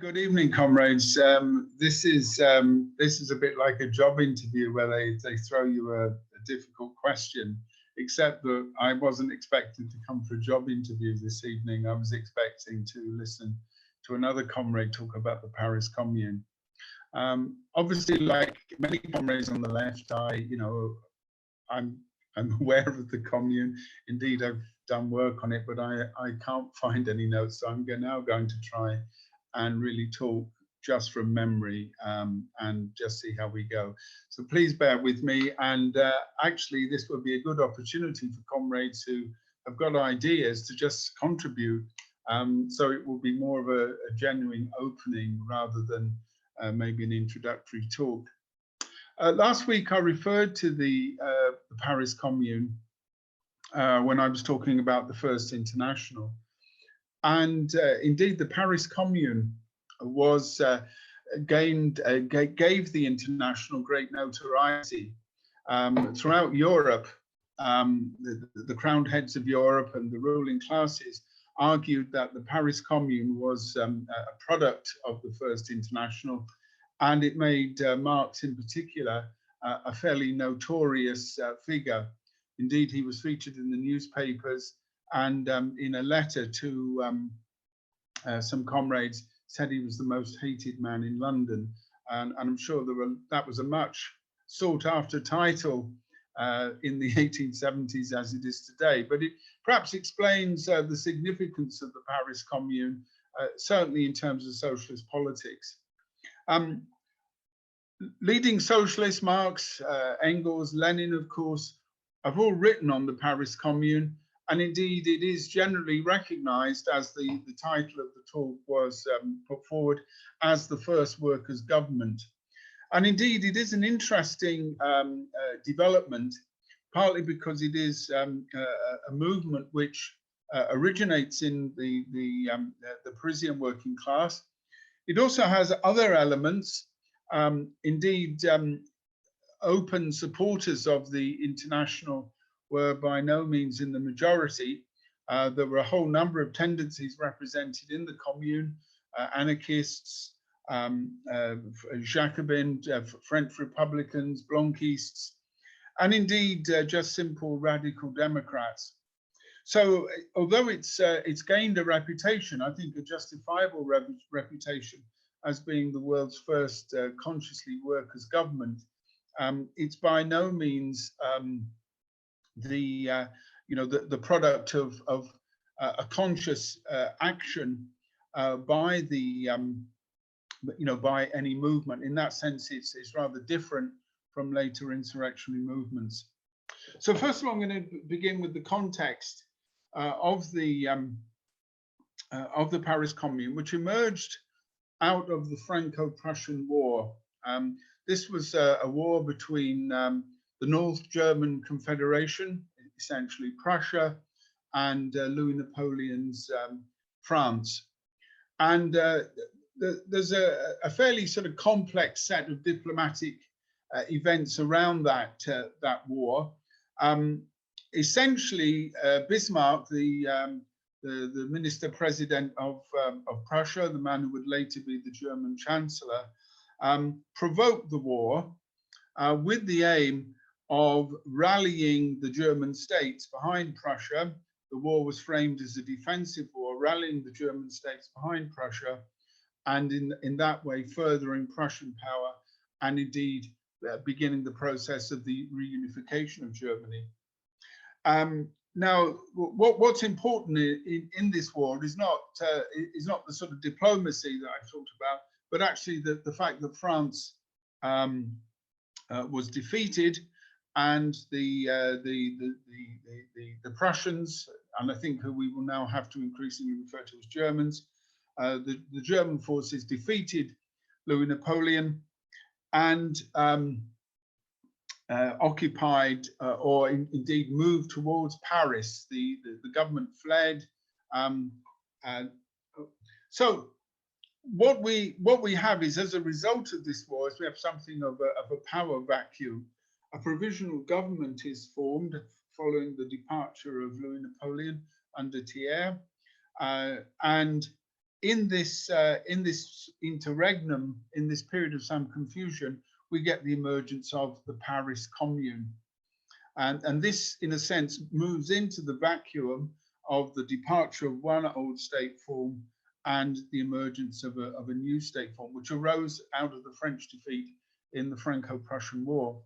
Good evening, comrades. This is a bit like a job interview where they throw you a difficult question, except that I wasn't expecting to come for a job interview this evening. I was expecting to listen to another comrade talk about the Paris Commune. Obviously, like many comrades on the left, I'm aware of the Commune. Indeed, I've done work on it, but I can't find any notes. So I'm now going to try and really talk just from memory and just see how we go. So please bear with me. And actually, this would be a good opportunity for comrades who have got ideas to just contribute. So it will be more of a genuine opening rather than maybe an introductory talk. Last week, I referred to the Paris Commune when I was talking about the First International. And indeed, the Paris Commune was gave the International great notoriety throughout Europe. The crowned heads of Europe and the ruling classes argued that the Paris Commune was a product of the First International, and it made Marx in particular a fairly notorious figure. Indeed, he was featured in the newspapers, and in a letter to some comrades said he was the most hated man in London. And I'm sure that was a much sought after title in the 1870s as it is today. But it perhaps explains the significance of the Paris Commune, certainly in terms of socialist politics. Leading socialists, Marx, Engels, Lenin, of course, have all written on the Paris Commune. And indeed, it is generally recognized, as the title of the talk was put forward, as the first workers' government. And indeed, it is an interesting development, partly because it is a movement which originates in the Parisian working class. It also has other elements. Indeed, open supporters of the International were by no means in the majority. There were a whole number of tendencies represented in the Commune, anarchists, Jacobin, French Republicans, Blanquistes, and indeed just simple radical Democrats. So although it's gained a reputation, I think a justifiable reputation as being the world's first consciously workers' government, it's by no means the product of a conscious action by the by any movement. In that sense, it's rather different from later insurrectionary movements. So first of all, I'm going to begin with the context of the Paris Commune, which emerged out of the Franco-Prussian War. This was a war between the North German Confederation, essentially Prussia, and Louis Napoleon's France. And there's a fairly sort of complex set of diplomatic events around that war. Essentially, Bismarck, the minister president of Prussia, the man who would later be the German chancellor, provoked the war with the aim of rallying the German states behind Prussia. The war was framed as a defensive war, rallying the German states behind Prussia, and in that way furthering Prussian power, and indeed beginning the process of the reunification of Germany. Now, what's important in this war is not the sort of diplomacy that I talked about, but actually the fact that France was defeated, and the Prussians, and I think who we will now have to increasingly refer to as Germans, the German forces defeated Louis Napoleon and occupied or indeed moved towards Paris. The government fled. So what we have is, as a result of this war, is we have something of a power vacuum. A provisional government is formed following the departure of Louis Napoleon under Thiers, and in this interregnum, in this period of some confusion, we get the emergence of the Paris Commune. And this, in a sense, moves into the vacuum of the departure of one old state form and the emergence of a new state form, which arose out of the French defeat in the Franco-Prussian War.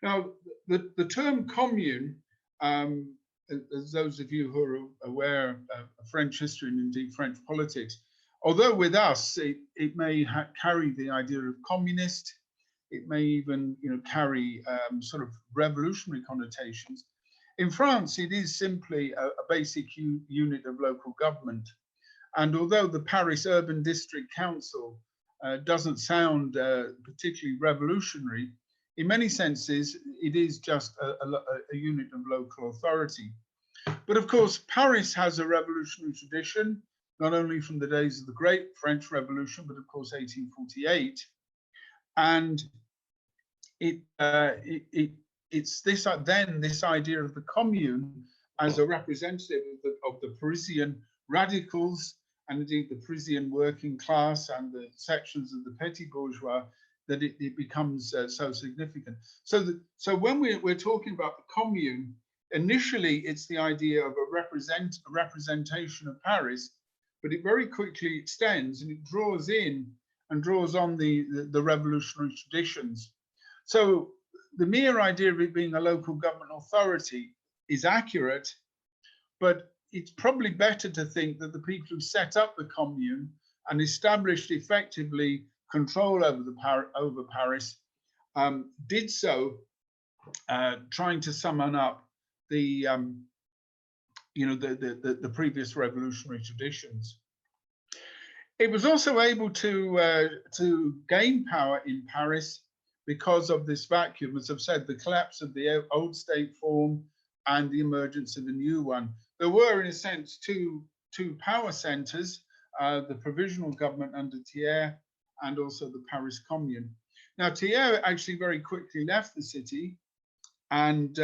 Now, the term commune, as those of you who are aware of French history and indeed French politics, although with us it may carry the idea of communist, it may even carry sort of revolutionary connotations. In France, it is simply a basic unit of local government. And although the Paris Urban District Council doesn't sound particularly revolutionary, in many senses, it is just a unit of local authority. But of course, Paris has a revolutionary tradition, not only from the days of the Great French Revolution, but of course 1848. And it's this idea of the commune as a representative of the Parisian radicals and indeed the Parisian working class and the sections of the petit bourgeois that it becomes so significant. So when we're talking about the commune, initially it's the idea of a representation of Paris, but it very quickly extends and it draws in and draws on the revolutionary traditions. So the mere idea of it being a local government authority is accurate, but it's probably better to think that the people who set up the commune and established effectively control over Paris did so trying to summon up the previous revolutionary traditions. It was also able to gain power in Paris because of this vacuum, as I've said, the collapse of the old state form and the emergence of a new one. There were, in a sense, two power centers, the provisional government under Thiers and also the Paris Commune. Now, Thiers actually very quickly left the city and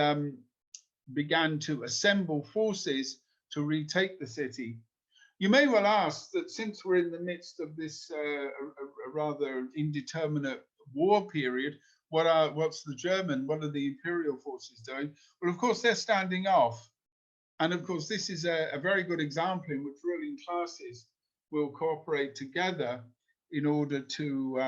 began to assemble forces to retake the city. You may well ask that since we're in the midst of this a rather indeterminate war period, what are the imperial forces doing? Well, of course, they're standing off. And of course, this is a very good example in which ruling classes will cooperate together in order to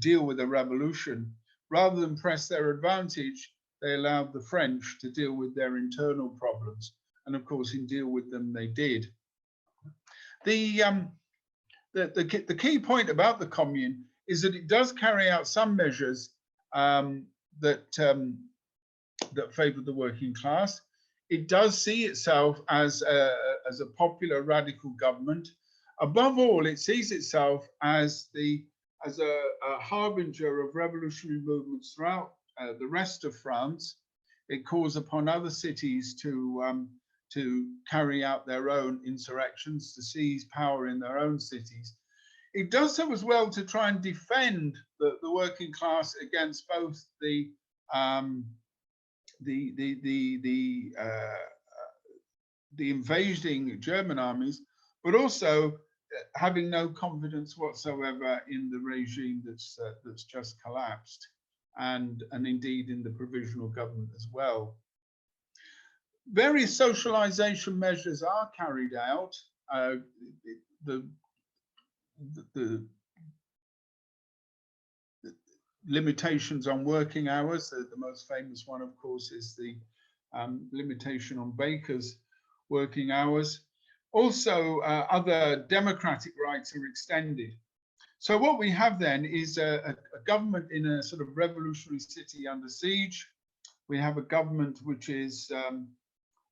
deal with a revolution. Rather than press their advantage, they allowed the French to deal with their internal problems. And of course, in deal with them, they did. The key point about the commune is that it does carry out some measures that favor the working class. It does see itself as a popular radical government. Above all, it sees itself as a harbinger of revolutionary movements throughout the rest of France. It calls upon other cities to carry out their own insurrections, to seize power in their own cities. It does so as well to try and defend the working class against both the invading German armies, but also having no confidence whatsoever in the regime that's just collapsed, and indeed in the provisional government as well. Various socialization measures are carried out. The limitations on working hours, the most famous one, of course, is the limitation on bakers' working hours. Also, other democratic rights are extended. So what we have then is a government in a sort of revolutionary city under siege. We have a government which is,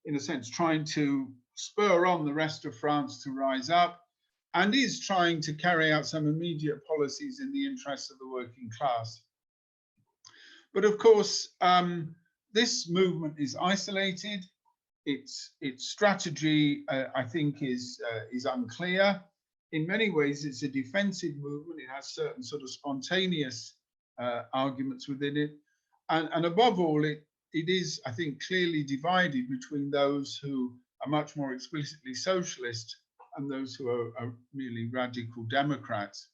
in a sense, trying to spur on the rest of France to rise up, and is trying to carry out some immediate policies in the interests of the working class. But of course, this movement is isolated. Its strategy, I think, is unclear. In many ways, it's a defensive movement. It has certain sort of spontaneous arguments within it. And above all, it is, I think, clearly divided between those who are much more explicitly socialist and those who are merely radical Democrats.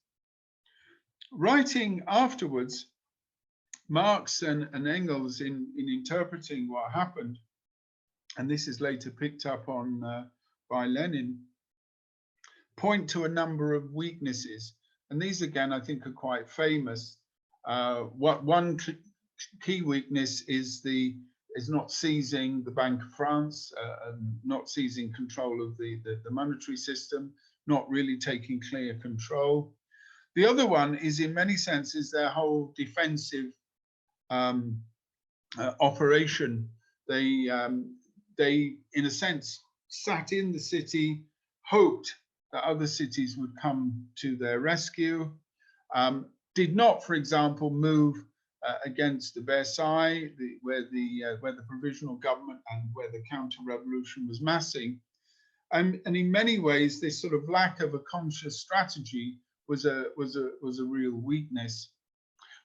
Writing afterwards, Marx and Engels, in interpreting what happened, and this is later picked up on by Lenin, point to a number of weaknesses. And these, again, I think are quite famous. One key weakness is not seizing the Bank of France, not seizing control of the monetary system, not really taking clear control. The other one is, in many senses, their whole defensive operation. They, in a sense, sat in the city, hoped that other cities would come to their rescue, did not, for example, move against Versailles, where the provisional government and where the counter-revolution was massing. And in many ways, this sort of lack of a conscious strategy was a real weakness.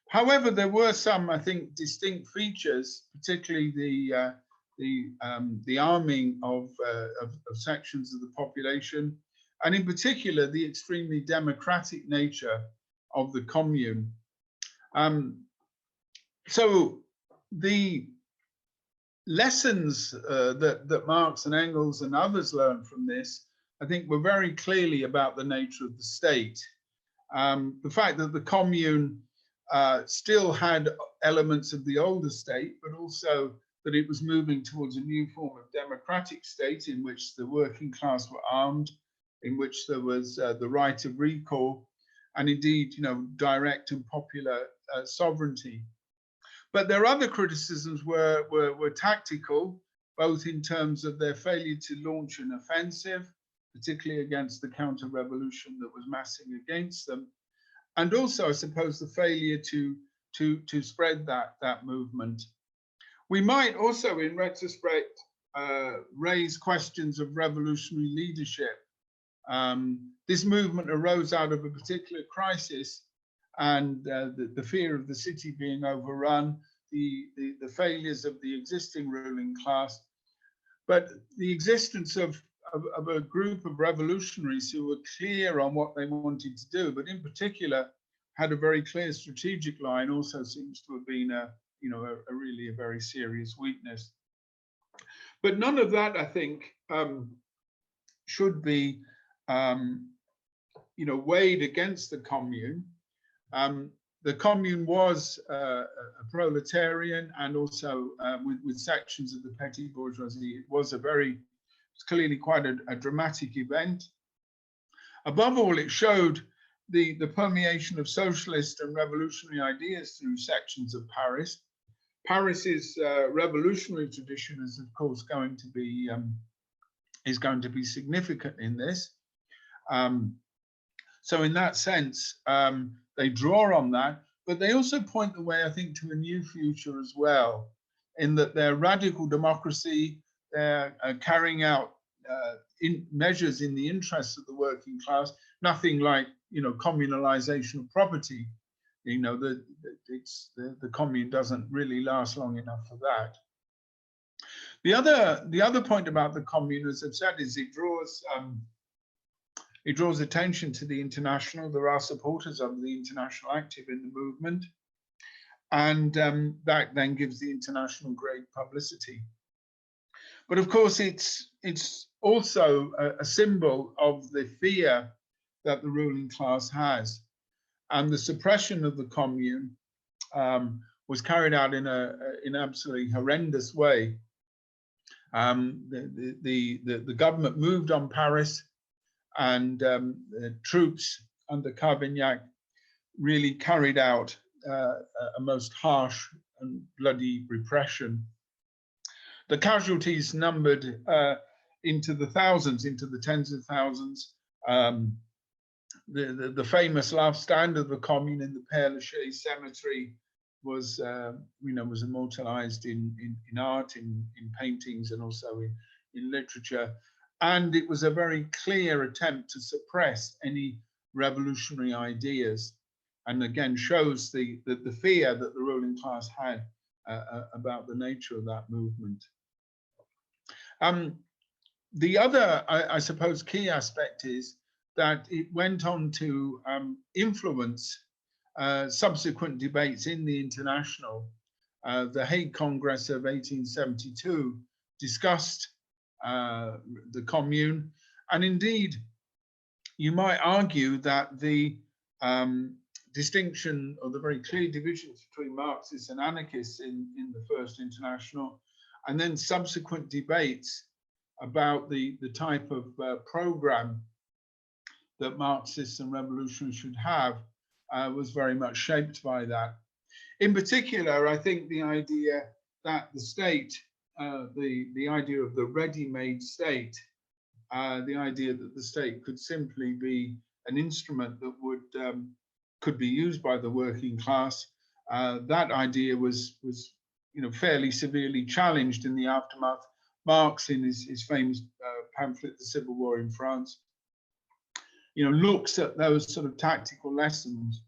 However, there were some, I think, distinct features, particularly the arming of sections of the population, and in particular, the extremely democratic nature of the Commune. So the lessons that Marx and Engels and others learned from this, I think, were very clearly about the nature of the state. The fact that the Commune still had elements of the older state, but also that it was moving towards a new form of democratic state in which the working class were armed, in which there was the right of recall, and indeed, direct and popular sovereignty. But their other criticisms were tactical, both in terms of their failure to launch an offensive, particularly against the counter-revolution that was massing against them, and also, I suppose, the failure to spread that movement. We might also, in retrospect, raise questions of revolutionary leadership. This movement arose out of a particular crisis, and the fear of the city being overrun, the failures of the existing ruling class, but the existence of a group of revolutionaries who were clear on what they wanted to do, but in particular had a very clear strategic line, also seems to have been really a very serious weakness. But none of that, I think, should be weighed against the Commune. The Commune was a proletarian, and also with sections of the petty bourgeoisie. It was clearly quite a dramatic event. Above all, it showed the permeation of socialist and revolutionary ideas through sections of Paris. Paris's revolutionary tradition is, of course, going to be significant in this. So in that sense, they draw on that, but they also point the way, I think, to a new future as well, in that their radical democracy, they're carrying out measures in the interests of the working class, nothing like, communalization of property. The Commune doesn't really last long enough for that. The other point about the Commune, as I've said, is it draws attention to the international. There are supporters of the international active in the movement, and that then gives the international great publicity. But of course, it's also a symbol of the fear that the ruling class has, and the suppression of the Commune was carried out in an absolutely horrendous way. The government moved on Paris, and the troops under Cavaignac really carried out a most harsh and bloody repression. The casualties numbered into the thousands, into the tens of thousands. The famous last stand of the Commune in the Père Lachaise cemetery was immortalized in art, in paintings, and also in literature. And it was a very clear attempt to suppress any revolutionary ideas, and again shows the fear that the ruling class had about the nature of that movement. The other, I suppose, key aspect is that it went on to influence subsequent debates in the international. The Hague Congress of 1872 discussed the Commune, and indeed, you might argue that the distinction or the very clear divisions between Marxists and anarchists in the First International, and then subsequent debates about the type of program that Marxists and revolutionaries should have was very much shaped by that. In particular, I think the idea that the state, the idea of the ready-made state, the idea that the state could simply be an instrument that would could be used by the working class, that idea was fairly severely challenged in the aftermath. Marx, in his famous pamphlet, The Civil War in France, looks at those sort of tactical lessons,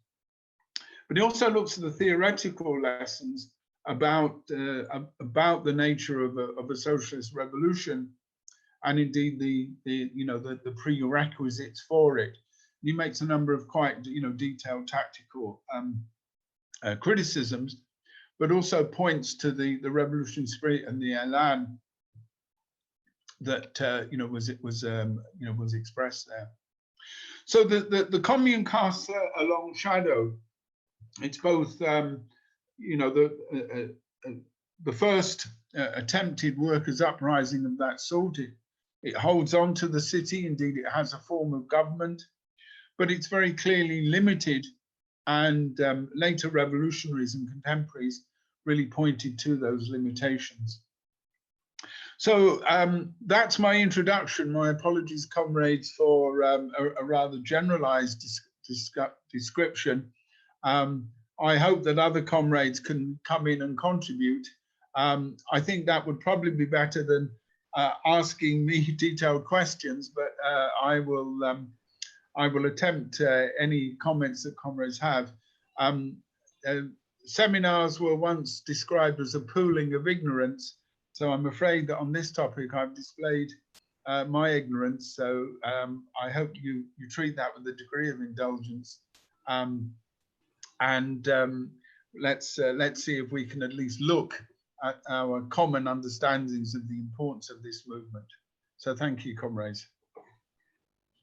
but he also looks at the theoretical lessons about the nature of a socialist revolution, and indeed the prerequisites for it. He makes a number of quite detailed tactical criticisms, but also points to the revolutionary spirit and the elan that was expressed there. So the Commune casts a long shadow. It's both the first attempted workers' uprising of that sort. It holds on to the city. Indeed, it has a form of government, but it's very clearly limited. And later revolutionaries and contemporaries really pointed to those limitations. So that's my introduction. My apologies, comrades, for a rather generalized description. I hope that other comrades can come in and contribute. I think that would probably be better than asking me detailed questions, but I will attempt any comments that comrades have. Seminars were once described as a pooling of ignorance, so I'm afraid that on this topic I've displayed my ignorance. So I hope you treat that with a degree of indulgence, and let's see if we can at least look at our common understandings of the importance of this movement. So thank you, comrades.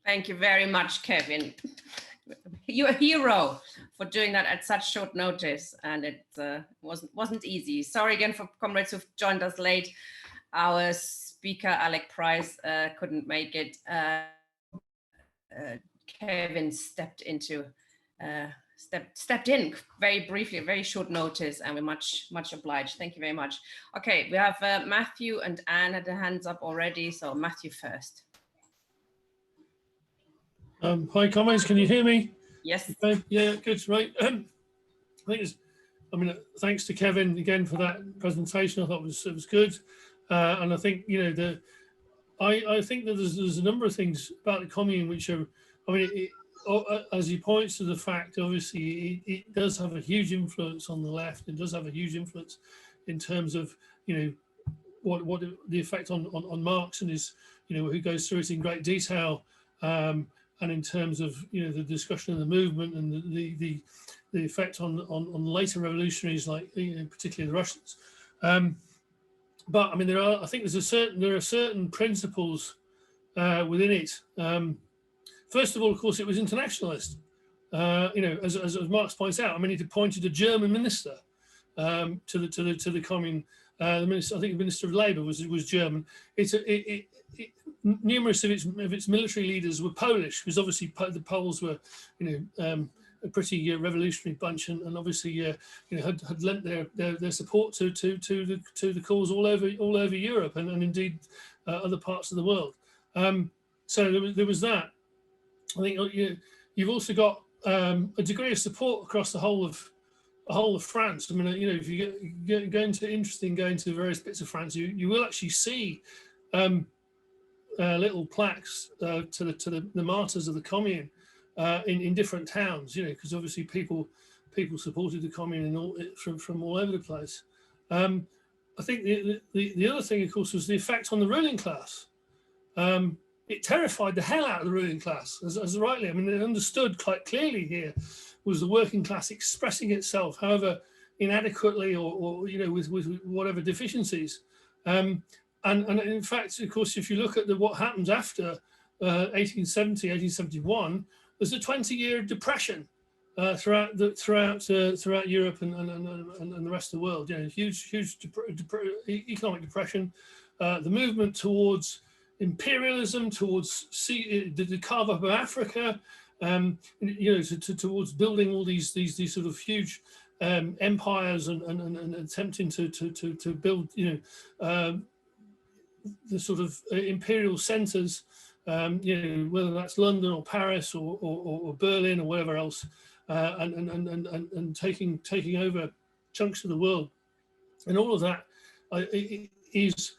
Thank you very much, Kevin. You're a hero for doing that at such short notice, and it wasn't easy. Sorry again for comrades who've joined us late. Our speaker, Alec Price, couldn't make it. Kevin stepped in very briefly, a very short notice, and we're much obliged. Thank you very much. Okay, we have Matthew and Anne had their hands up already, so Matthew first. Hi, comrades, can you hear me? Yes. Okay. Yeah, good, right. Thanks to Kevin again for that presentation. I thought it was good, and I think I think that there's a number of things about the Commune which are, as he points to the fact, obviously it does have a huge influence on the left. It does have a huge influence in terms of what the effect on Marx and his who goes through it in great detail. And in terms of the discussion of the movement and the effect on later revolutionaries, like particularly the Russians, but I mean there are certain principles within it. First of all, of course, it was internationalist. As Marx points out, I mean, it appointed a German minister to the Commune. The minister, I think the Minister of Labour was German. Numerous of its military leaders were Polish, because obviously the Poles were, a pretty revolutionary bunch, and obviously, had lent their support to the cause all over Europe and indeed other parts of the world. So there was that. I think you've also got a degree of support across the whole of France. I mean, if you go into various bits of France, you will actually see little plaques to the martyrs of the Commune in different towns, because obviously people supported the Commune from all over the place. I think the other thing, of course, was the effect on the ruling class. it terrified the hell out of the ruling class, as rightly. I mean, it understood quite clearly here was the working class expressing itself, however inadequately or with whatever deficiencies. And in fact, of course, if you look at what happens after 1870, 1871, there's a 20-year depression throughout Europe and the rest of the world. Huge economic depression. The movement towards imperialism, towards the carve up of Africa, towards building all these sort of huge empires and attempting to build the sort of imperial centers, whether that's London or Paris or Berlin or whatever else, and taking over chunks of the world, and all of that is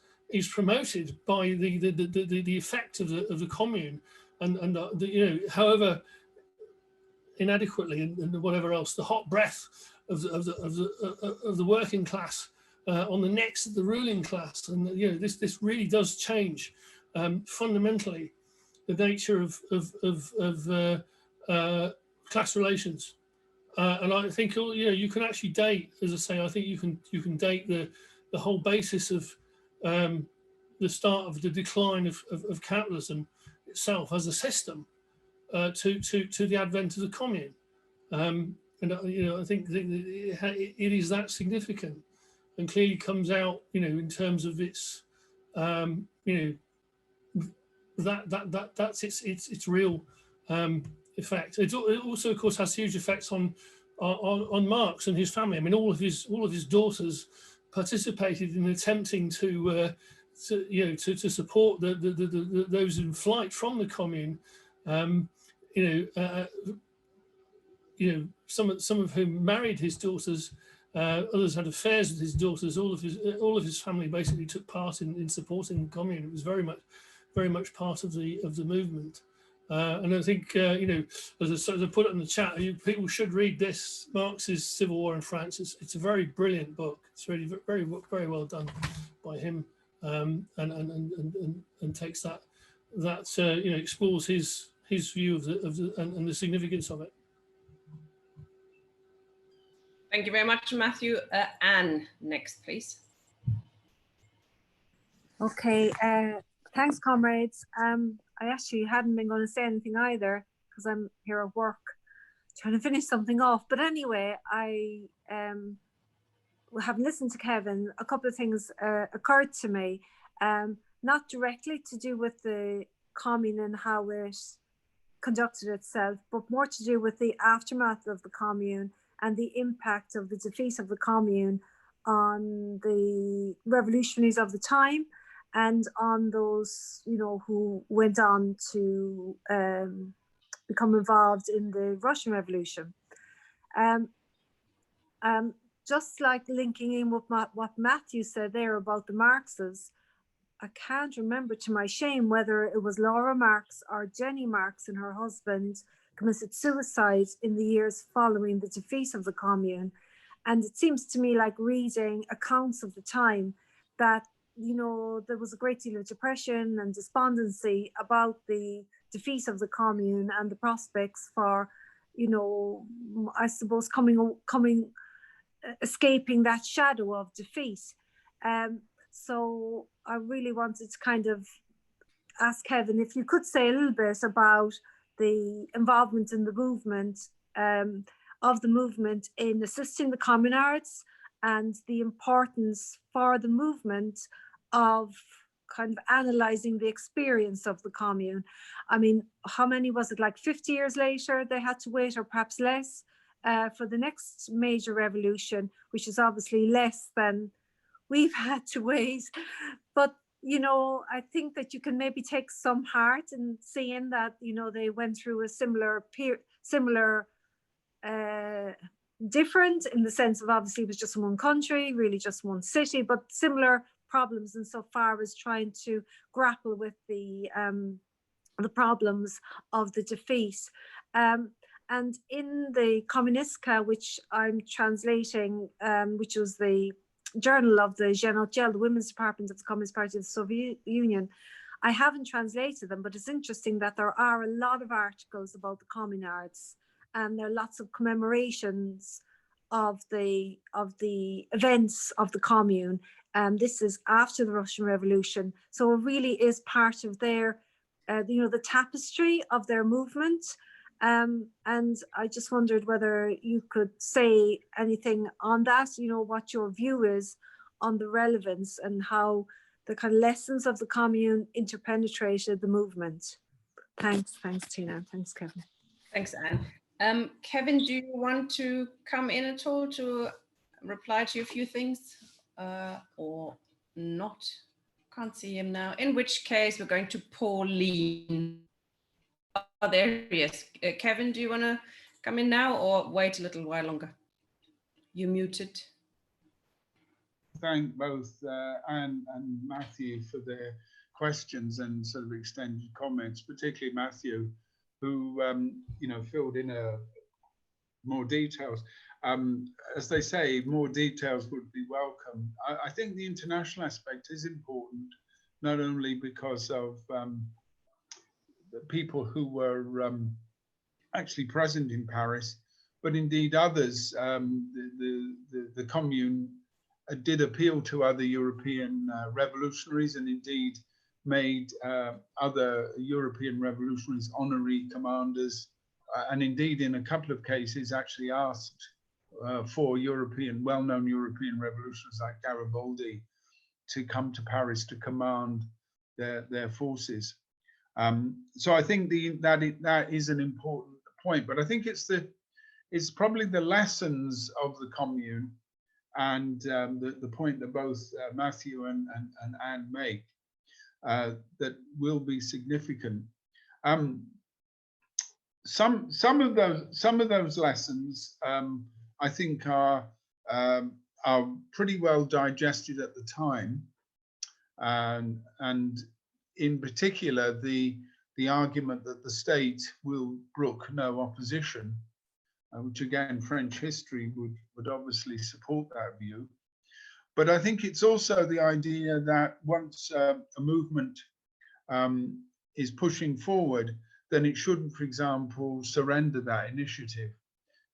promoted by the effect of the commune, and however inadequately and whatever else, the hot breath of the working class on the necks of the ruling class, and this really does change fundamentally the nature of class relations, and I think you can actually date, as I say, I think you can date the whole basis of the start of the decline of capitalism itself as a system to the advent of the commune, and I think it is that significant, and clearly comes out in terms of its that's its real effect. It also, of course, has huge effects on Marx and his family. I mean, all of his daughters participated in attempting to support those in flight from the commune. Some of whom married his daughters. Others had affairs with his daughters. All of his family basically took part in supporting the commune. It was very much part of the movement. And I think as I put it in the chat, people should read this, Marx's Civil War in France. It's a very brilliant book. It's really very well done by him, and takes that explores his view of the significance of it. Thank you very much, Matthew. Anne, next, please. Okay, thanks, comrades. I actually hadn't been going to say anything either because I'm here at work trying to finish something off. But anyway, I having listened to Kevin, a couple of things occurred to me, not directly to do with the commune and how it conducted itself, but more to do with the aftermath of the commune and the impact of the defeat of the commune on the revolutionaries of the time and on those, who went on to become involved in the Russian Revolution. Just like linking in with what Matthew said there about the Marxes, I can't remember, to my shame, whether it was Laura Marx or Jenny Marx and her husband committed suicide in the years following the defeat of the commune. And it seems to me, like reading accounts of the time, that there was a great deal of depression and despondency about the defeat of the commune and the prospects for, I suppose, escaping that shadow of defeat. So I really wanted to kind of ask Kevin if you could say a little bit about the involvement in the movement, of the movement in assisting the communards, and the importance for the movement of kind of analysing the experience of the commune. I mean, how many was it, like 50 years later they had to wait, or perhaps less, for the next major revolution, which is obviously less than we've had to wait. But I think that you can maybe take some heart in seeing that, they went through a similar different in the sense of, obviously it was just one country, really just one city, but similar problems insofar as trying to grapple with the problems of the defeat. And in the Kommunistka, which I'm translating, which was the journal of the Zhenotdel, the Women's Department of the Communist Party of the Soviet Union, I haven't translated them, but it's interesting that there are a lot of articles about the communards, and there are lots of commemorations of the events of the Commune. This is after the Russian Revolution, so it really is part of their, the tapestry of their movement. And I just wondered whether you could say anything on that, what your view is on the relevance and how the kind of lessons of the Commune interpenetrated the movement. Thanks, Tina. Thanks, Kevin. Thanks, Anne. Kevin, do you want to come in at all to reply to a few things or not? Can't see him now. In which case, we're going to Pauline. Oh, there he is. Kevin, do you want to come in now or wait a little while longer? You're muted. Thank both Anne and Matthew for their questions and sort of extended comments, particularly Matthew, who filled in more details. As they say, more details would be welcome. I think the international aspect is important, not only because of the people who were actually present in Paris, but indeed others. The Commune did appeal to other European revolutionaries, and indeed made other European revolutionaries honorary commanders, and indeed in a couple of cases actually asked for well-known European revolutionaries like Garibaldi to come to Paris to command their forces. So I think that is an important point, but I think it's probably the lessons of the Commune and the point that both Matthew and Anne make that will be significant. Some of those lessons I think are pretty well digested at the time, and in particular the argument that the state will brook no opposition, which again French history would obviously support that view. But I think it's also the idea that once a movement is pushing forward, then it shouldn't, for example, surrender that initiative.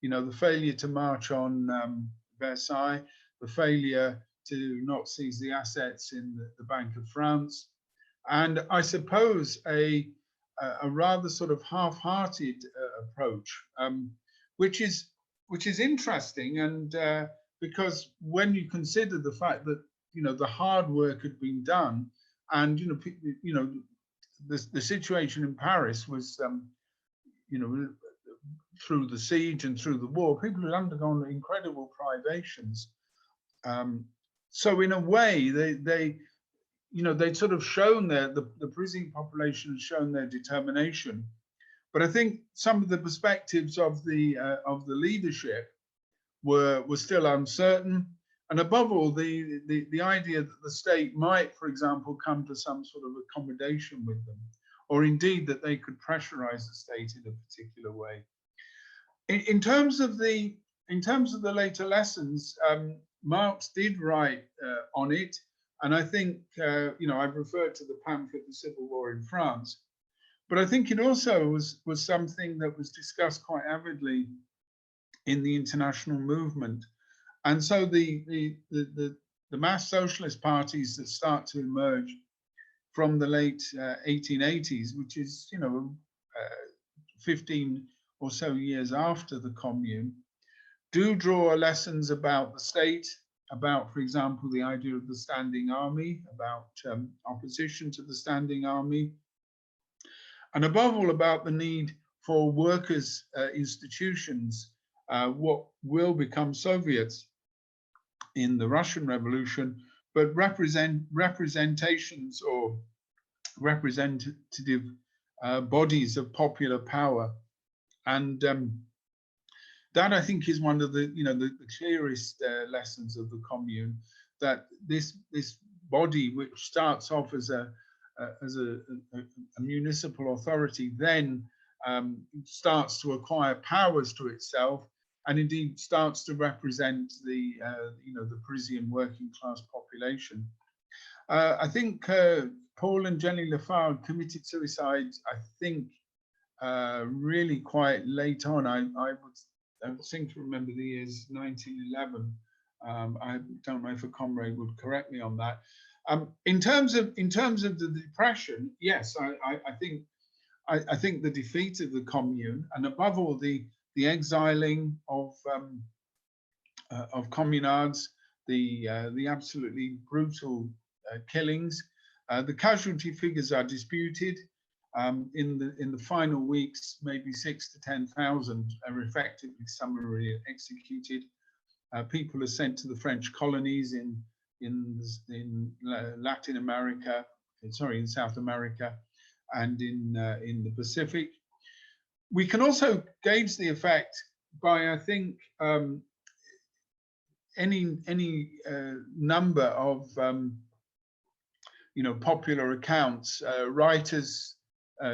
The failure to march on Versailles, the failure to not seize the assets in the Bank of France, and I suppose a rather sort of half-hearted approach, which is interesting, and because when you consider the fact that the hard work had been done, and the situation in Paris was through the siege and through the war, people had undergone incredible privations. So in a way, they'd sort of shown the Parisian population had shown their determination. But I think some of the perspectives of the leadership were still uncertain, and above all, the idea that the state might, for example, come to some sort of accommodation with them, or indeed that they could pressurize the state in a particular way. In terms of the later lessons, Marx did write on it, and I think I've referred to the pamphlet "The Civil War in France," but I think it also was something that was discussed quite avidly in the international movement. And so the mass socialist parties that start to emerge from the late 1880s, which is 15 or so years after the Commune, do draw lessons about the state, about, for example, the idea of the standing army, about opposition to the standing army, and above all about the need for workers' institutions, what will become Soviets in the Russian Revolution, but representations or representative bodies of popular power. And that, I think, is one of the clearest lessons of the Commune, that this body, which starts off as a municipal authority, then starts to acquire powers to itself, and indeed starts to represent the Parisian working class population. I think Paul and Jenny Lafargue committed suicide, I think, really quite late on. I seem to remember the years 1911. I don't know if a comrade would correct me on that. In terms of the depression, yes, I think the defeat of the Commune, and above all the exiling of communards, the absolutely brutal killings. The casualty figures are disputed. In the final weeks, maybe 6,000 to 10,000 are effectively summarily executed. People are sent to the French colonies in Latin America, sorry, in South America, and in the Pacific. We can also gauge the effect by, I think, any number of popular accounts, writers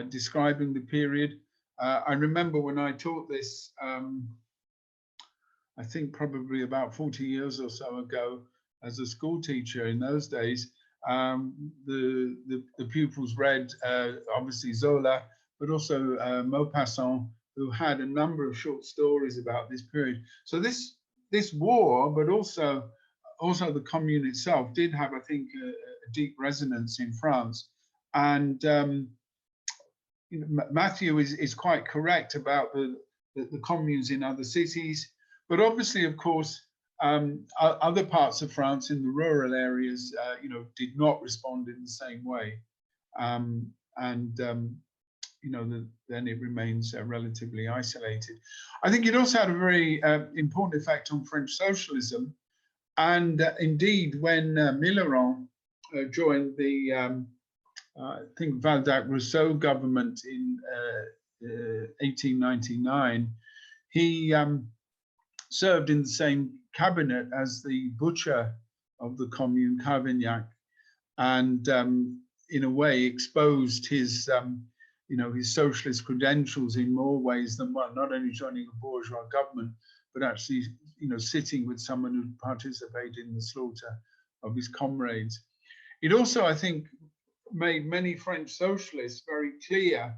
describing the period. I remember when I taught this, I think probably about 40 years or so ago, as a school teacher in those days, the pupils read obviously Zola, but also Maupassant, who had a number of short stories about this period. So this war, but also the Commune itself, did have, I think, a deep resonance in France. And Matthew is quite correct about the communes in other cities, but obviously, of course, other parts of France in the rural areas, did not respond in the same way, then it remains relatively isolated. I think it also had a very important effect on French socialism, and indeed, when Millerand joined the, I think, Valdac-Rousseau government in 1899, he served in the same cabinet as the butcher of the Commune, Cavaignac, and in a way exposed his, his socialist credentials in more ways than one, not only joining a bourgeois government, but actually, sitting with someone who participated in the slaughter of his comrades. It also, I think, made many French socialists very clear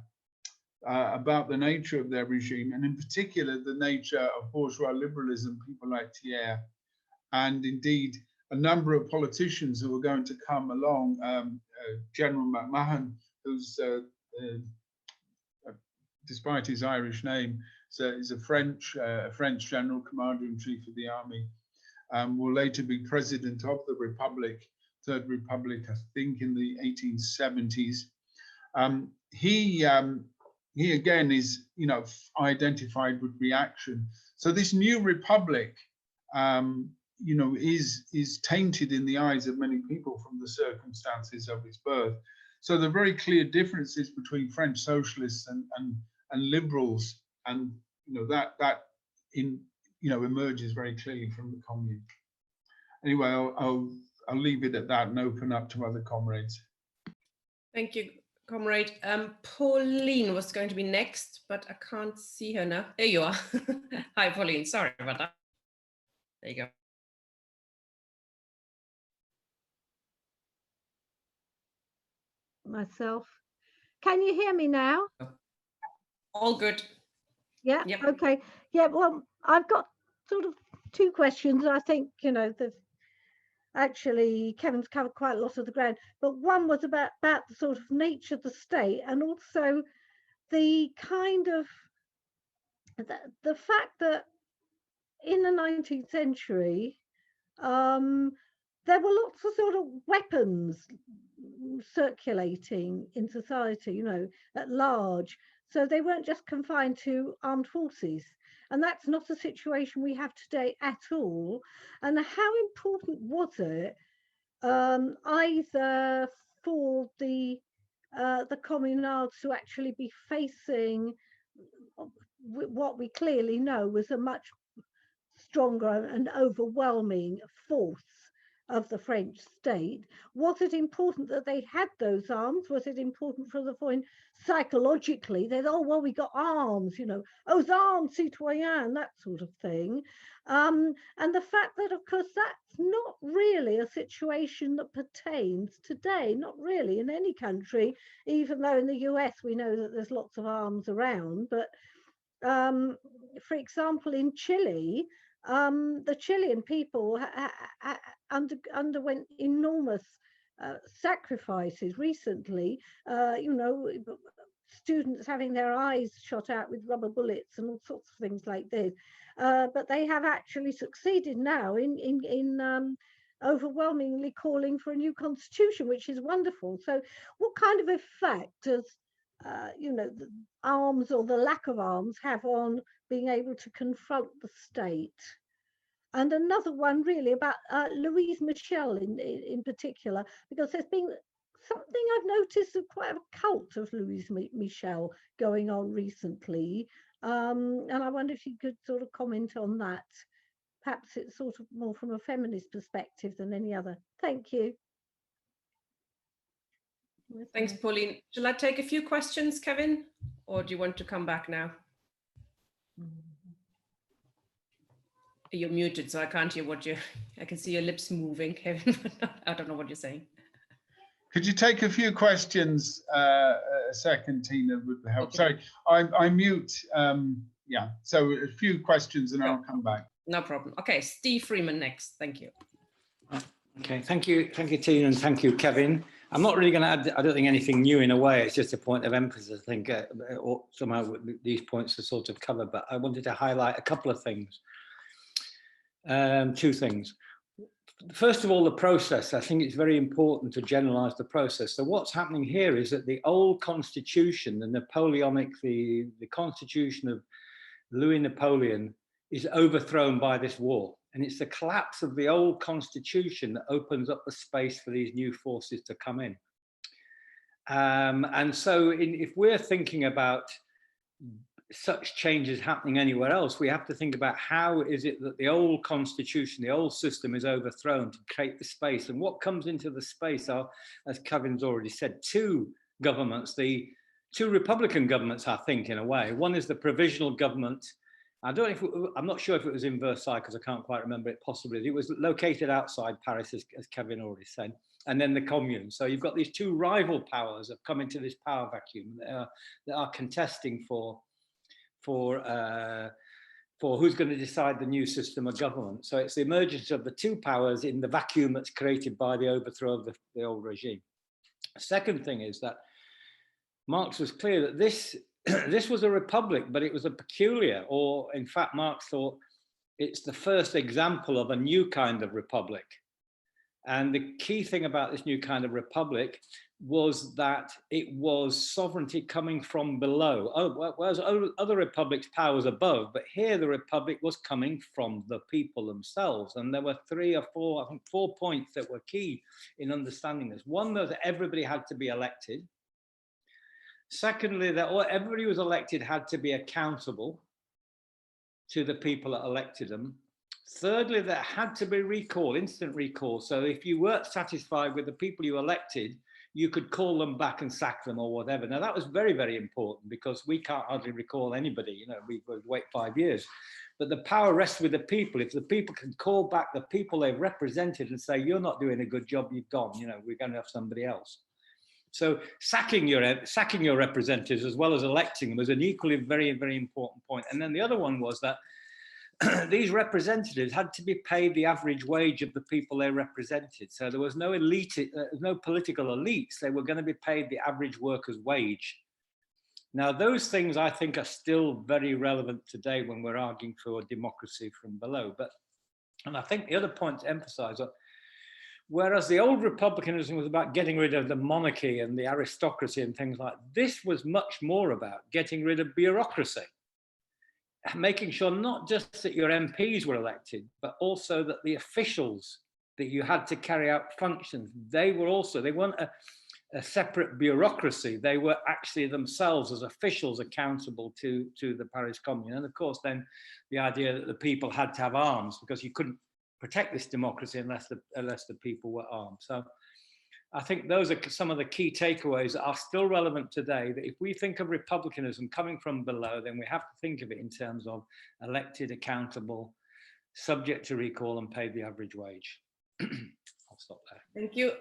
about the nature of their regime, and in particular, the nature of bourgeois liberalism, people like Thiers, and indeed, a number of politicians who were going to come along, General McMahon, who's, despite his Irish name, is a French general, commander-in-chief of the army, will later be president of the Republic, Third Republic, I think in the 1870s. He again is, identified with reaction. So this new republic, is tainted in the eyes of many people from the circumstances of its birth. So the very clear differences between French socialists and liberals, and that emerges very clearly from the Commune. Anyway, I'll leave it at that and open up to other comrades. Thank you, comrade. Pauline was going to be next, but I can't see her now. There you are. Hi, Pauline. Sorry about that. There you go. Myself. Can you hear me now? All good. Yeah. Yep. Okay. Yeah. Well, I've got sort of two questions. I think actually Kevin's covered quite a lot of the ground, but one was about the sort of nature of the state, and also the kind of the fact that in the 19th century there were lots of sort of weapons circulating in society, at large. So they weren't just confined to armed forces. And that's not a situation we have today at all. And how important was it either for the communards to actually be facing what we clearly know was a much stronger and overwhelming force of the French state. Was it important that they had those arms? Was it important for the point psychologically that, oh, well, we got arms, you know, aux armes citoyens, that sort of thing. And the fact that, of course, that's not really a situation that pertains today, not really in any country, even though in the US we know that there's lots of arms around. But for example, in Chile, the Chilean people underwent enormous sacrifices recently, you know, students having their eyes shot out with rubber bullets and all sorts of things like this. But they have actually succeeded now in overwhelmingly calling for a new constitution, which is wonderful. So what kind of effect does you know, the arms or the lack of arms have on being able to confront the state? And another one really about Louise Michel in particular, because there's been something I've noticed of quite a cult of Louise Michel going on recently. And I wonder if you could sort of comment on that. Perhaps it's sort of more from a feminist perspective than any other. Thank you. Thanks, Pauline. Shall I take a few questions, Kevin? Or do you want to come back now? You're muted, so I can't hear what I can see your lips moving, Kevin. I don't know what you're saying. Could you take a few questions a second, Tina, would help. Okay. Sorry, I mute. Yeah, so a few questions and I'll come back. No problem. Okay, Steve Freeman next. Thank you. Okay, thank you, Tina, and thank you, Kevin. I'm not really going to add, I don't think, anything new in a way. It's just a point of emphasis. I think or somehow these points are sort of covered, but I wanted to highlight a couple of things. Two things. First of all, the process. I think it's very important to generalize the process. So what's happening here is that the old constitution, the Napoleonic, the constitution of Louis Napoleon is overthrown by this war. And it's the collapse of the old constitution that opens up the space for these new forces to come in. And so if we're thinking about such changes happening anywhere else, we have to think about how is it that the old constitution, the old system is overthrown to create the space. And what comes into the space are, as Kevin's already said, two governments, the two Republican governments, I think, in a way. One is the provisional government. I'm not sure if it was in Versailles because I can't quite remember it, possibly. It was located outside Paris, as Kevin already said, and then the Commune. So you've got these two rival powers that come into this power vacuum that are contesting for who's going to decide the new system of government. So it's the emergence of the two powers in the vacuum that's created by the overthrow of the old regime. Second thing is that Marx was clear that this was a republic, but it was a peculiar, or in fact, Marx thought it's the first example of a new kind of republic. And the key thing about this new kind of republic was that it was sovereignty coming from below. Whereas other republics' power was above, but here the republic was coming from the people themselves. And there were 3 or 4, I think 4 points that were key in understanding this. One was that everybody had to be elected. Secondly, that everybody who was elected had to be accountable to the people that elected them. Thirdly, there had to be recall, instant recall. So if you weren't satisfied with the people you elected, you could call them back and sack them or whatever. Now that was very, very important because we can't hardly recall anybody, you know, we would wait 5 years. But the power rests with the people. If the people can call back the people they've represented and say, you're not doing a good job, you've gone, you know, we're going to have somebody else. So sacking your representatives as well as electing them was an equally very, very important point. And then the other one was that these representatives had to be paid the average wage of the people they represented. So there was no elite, no political elites. They were going to be paid the average worker's wage. Now, those things I think are still very relevant today when we're arguing for democracy from below. And I think the other point to emphasize that whereas the old republicanism was about getting rid of the monarchy and the aristocracy and things like this was much more about getting rid of bureaucracy, making sure not just that your MPs were elected, but also that the officials that you had to carry out functions, they weren't a separate bureaucracy. They were actually themselves as officials accountable to the Paris Commune. And of course, then the idea that the people had to have arms because you couldn't protect this democracy unless the people were armed. So I think those are some of the key takeaways that are still relevant today, that if we think of republicanism coming from below, then we have to think of it in terms of elected, accountable, subject to recall, and paid the average wage. I'll stop there. Thank you.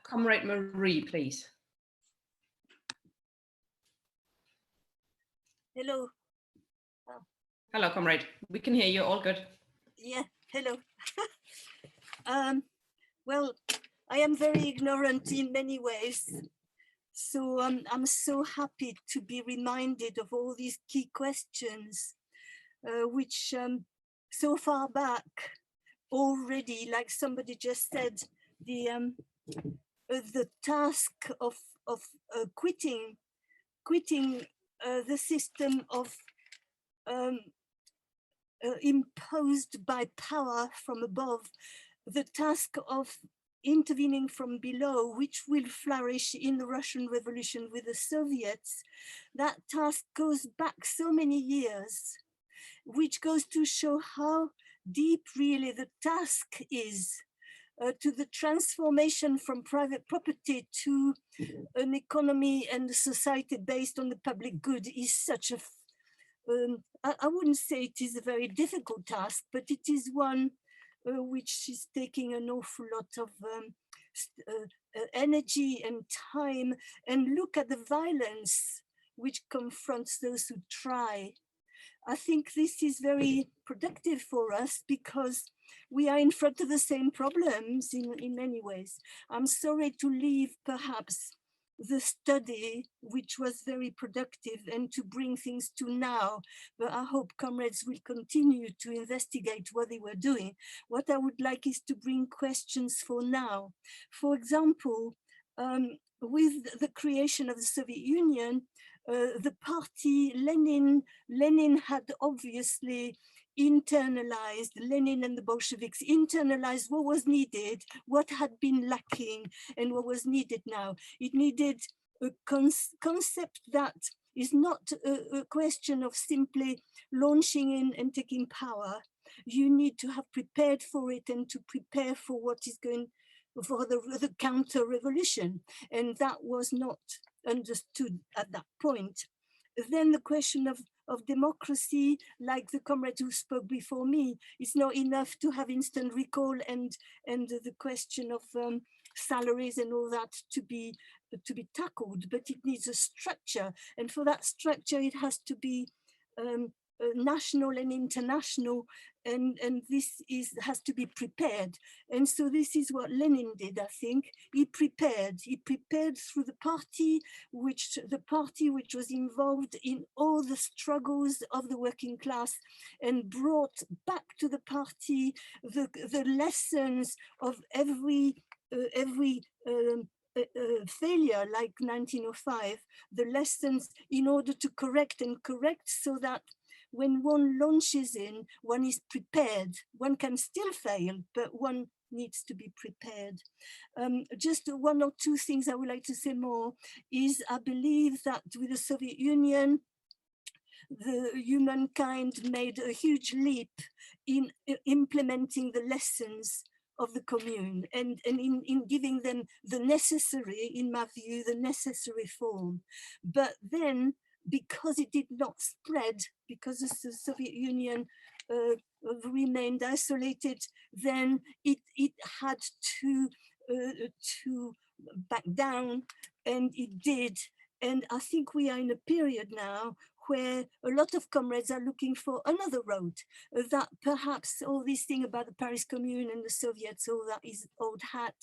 Comrade Marie, please. Hello. Hello, comrade. We can hear you. All good. Yeah, hello. Well, I am very ignorant in many ways. So I'm so happy to be reminded of all these key questions, which so far back already, like somebody just said, the task of quitting the system of imposed by power from above, the task of intervening from below, which will flourish in the Russian Revolution with the Soviets, that task goes back so many years, which goes to show how deep really the task is to the transformation from private property to an economy and a society based on the public good is such a, I wouldn't say it is a very difficult task, but it is one which is taking an awful lot of energy and time. And look at the violence which confronts those who try. I think this is very productive for us because we are in front of the same problems in many ways. I'm sorry to leave perhaps the study, which was very productive, and to bring things to now, but I hope comrades will continue to investigate what they were doing. What I would like is to bring questions for now. For example, with the creation of the Soviet Union, the party Lenin had obviously internalized, Lenin and the Bolsheviks internalized what was needed, what had been lacking, and what was needed now. It needed a concept that is not a question of simply launching in and taking power. You need to have prepared for it and to prepare for what is going, for the counter-revolution. And that was not understood at that point. Then the question of democracy, like the comrade who spoke before me, it's not enough to have instant recall and the question of salaries and all that to be tackled, but it needs a structure. And for that structure, it has to be national and international, and this has to be prepared. And so this is what Lenin did, I think. He prepared through the party which was involved in all the struggles of the working class, and brought back to the party the lessons of every failure, like 1905, the lessons in order to correct so that when one launches in, one is prepared. One can still fail, but one needs to be prepared. Just one or two things I would like to say more is I believe that with the Soviet Union, the humankind made a huge leap in implementing the lessons of the Commune and in giving them the necessary, in my view, the necessary form. But then, because it did not spread, because the Soviet Union remained isolated, then it had to back down, and it did. And I think we are in a period now where a lot of comrades are looking for another road, that perhaps all this thing about the Paris Commune and the Soviets, all that is old hat,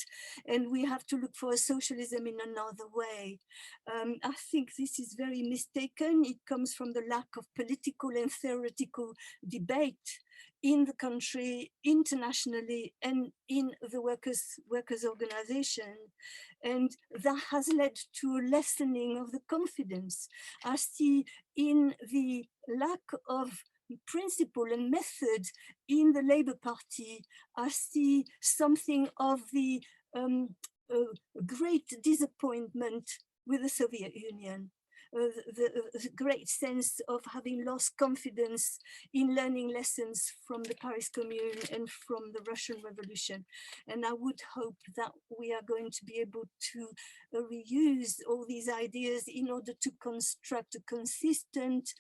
and we have to look for a socialism in another way. I think this is very mistaken. It comes from the lack of political and theoretical debate in the country, internationally, and in the workers' organization. And that has led to a lessening of the confidence. I see in the lack of principle and method in the Labour Party, I see something of the great disappointment with the Soviet Union. the great sense of having lost confidence in learning lessons from the Paris Commune and from the Russian Revolution. And I would hope that we are going to be able to reuse all these ideas in order to construct a consistent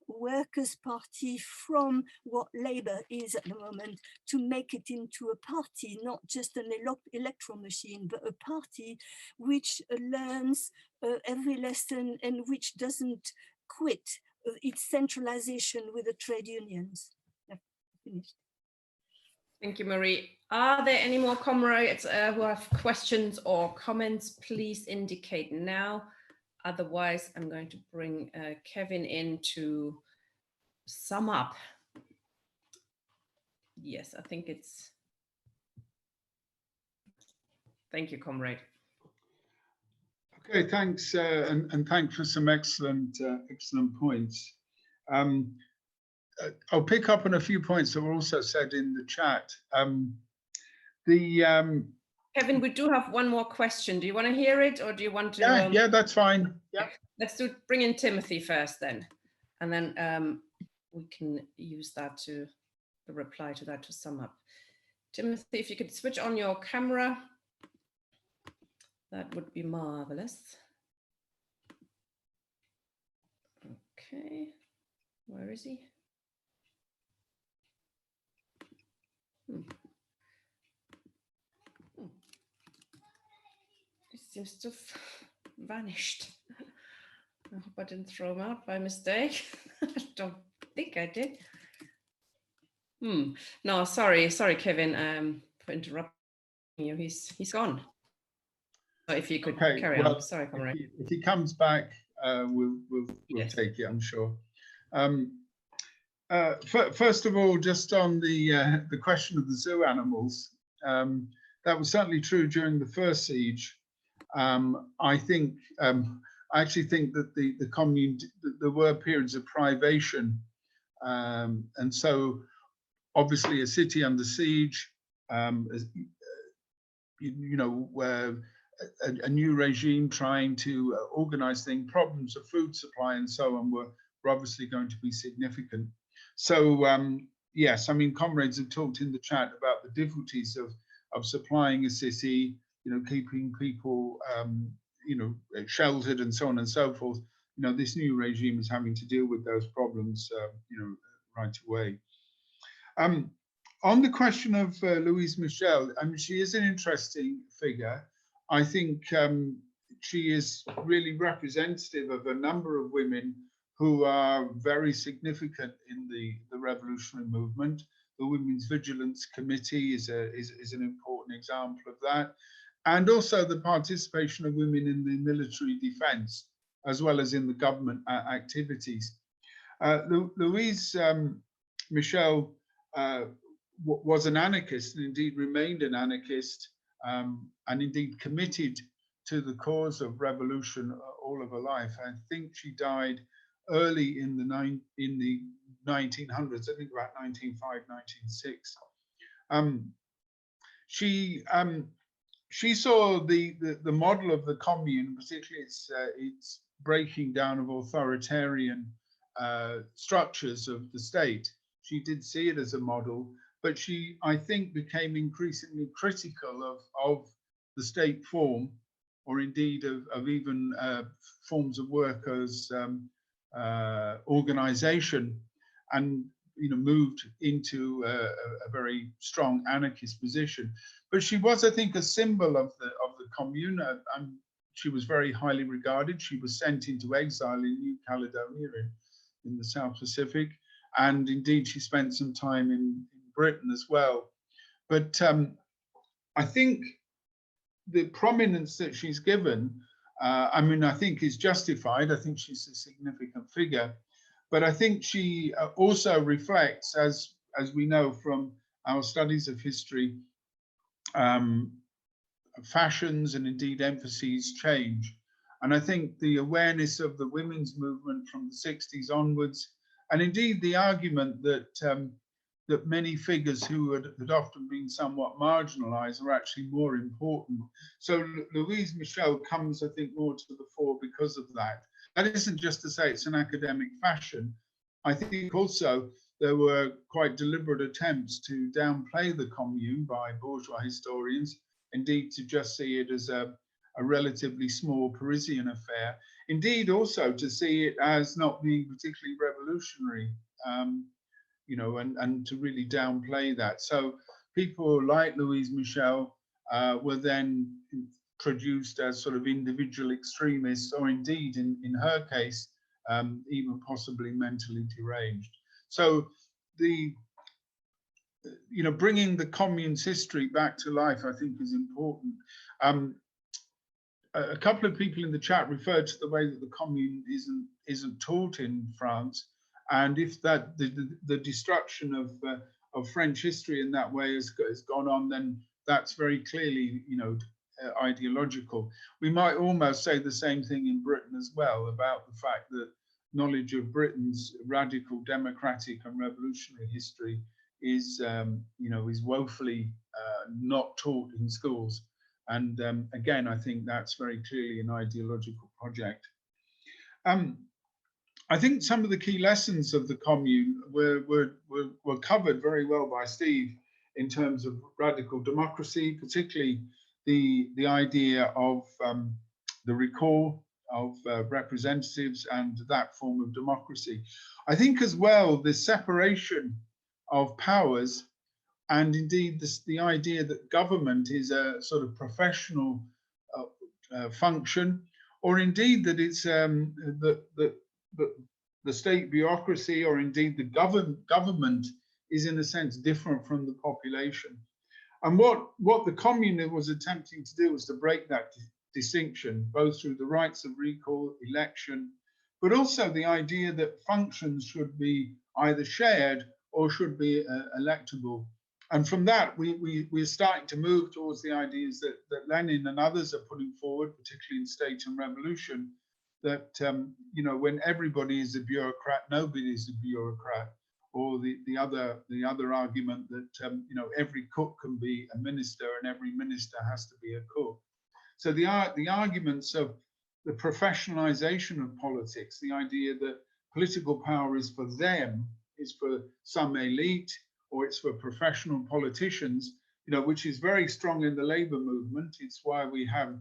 workers' party from what Labour is at the moment, to make it into a party, not just an electoral machine, but a party which learns every lesson and which doesn't quit its centralization with the trade unions. Yeah, finished. Thank you, Marie. Are there any more comrades who have questions or comments? Please indicate now. Otherwise, I'm going to bring Kevin in to sum up. Yes, I think it's. Thank you, comrade. Okay, thanks, and thanks for some excellent points. I'll pick up on a few points that were also said in the chat. Kevin, we do have one more question. Do you want to hear it, or do you want to? Yeah, that's fine. Yeah. Let's bring in Timothy first, then, and then we can use that to reply to that to sum up. Timothy, if you could switch on your camera, that would be marvelous. Okay, where is he? He seems to have vanished. I hope I didn't throw him out by mistake. I don't think I did. No, sorry, Kevin, for interrupting you. He's gone. So if you could carry on. Sorry, comrade. If he comes back, we'll take it, I'm sure. First of all, just on the question of the zoo animals, that was certainly true during the first siege. I actually think that the commune, there were periods of privation, and so obviously a city under siege, where a new regime trying to organize things, problems of food supply and so on were obviously going to be significant. So yes, I mean, comrades have talked in the chat about the difficulties of supplying a city, keeping people, sheltered and so on and so forth. This new regime is having to deal with those problems, right away. On the question of Louise Michel, I mean, she is an interesting figure. I think she is really representative of a number of women who are very significant in the revolutionary movement. The Women's Vigilance Committee is an important example of that. And also the participation of women in the military defense, as well as in the government activities. Louise Michel was an anarchist, and indeed remained an anarchist, and indeed committed to the cause of revolution all of her life. I think she died early in the 1900s, I think about 1905, 1906. She saw the model of the commune, particularly its breaking down of authoritarian structures of the state. She did see it as a model, but she, I think, became increasingly critical of the state form, or indeed of even forms of workers' organization, and moved into a very strong anarchist position. But she was, I think, a symbol of the commune, and she was very highly regarded. She was sent into exile in New Caledonia in the South Pacific, and indeed she spent some time in Britain as well. But I think the prominence that she's given, I mean, I think is justified. I think she's a significant figure, but I think she also reflects, as we know from our studies of history, fashions and indeed emphases change. And I think the awareness of the women's movement from the 60s onwards, and indeed the argument that that many figures who had often been somewhat marginalized are actually more important. So Louise Michel comes, I think, more to the fore because of that. That isn't just to say it's an academic fashion. I think also there were quite deliberate attempts to downplay the Commune by bourgeois historians, indeed to just see it as a relatively small Parisian affair. Indeed, also to see it as not being particularly revolutionary, you know, and to really downplay that. So people like Louise Michel were then produced as sort of individual extremists, or indeed, in her case, even possibly mentally deranged. So you know, bringing the Commune's history back to life, I think, is important. A couple of people in the chat referred to the way that the Commune isn't taught in France, and if that the destruction of French history in that way has gone on, then that's very clearly, you know, ideological. We might almost say the same thing in Britain as well, about the fact that knowledge of Britain's radical democratic and revolutionary history is, you know, is woefully not taught in schools. And again, I think that's very clearly an ideological project. I think some of the key lessons of the Commune were covered very well by Steve in terms of radical democracy, particularly the idea of the recall of representatives and that form of democracy. I think as well, the separation of powers, and indeed the idea that government is a sort of professional function, or indeed that it's the state bureaucracy, or indeed the government is in a sense different from the population. And what the Commune was attempting to do was to break that distinction, both through the rights of recall, election, but also the idea that functions should be either shared or should be electable. And from that, we're starting to move towards the ideas that Lenin and others are putting forward, particularly in State and Revolution, that you know, when everybody is a bureaucrat, nobody is a bureaucrat. Or the other argument that you know, every cook can be a minister and every minister has to be a cook. So the arguments of the professionalization of politics, the idea that political power is for them, is for some elite, or it's for professional politicians, you know, which is very strong in the labor movement. It's why we have,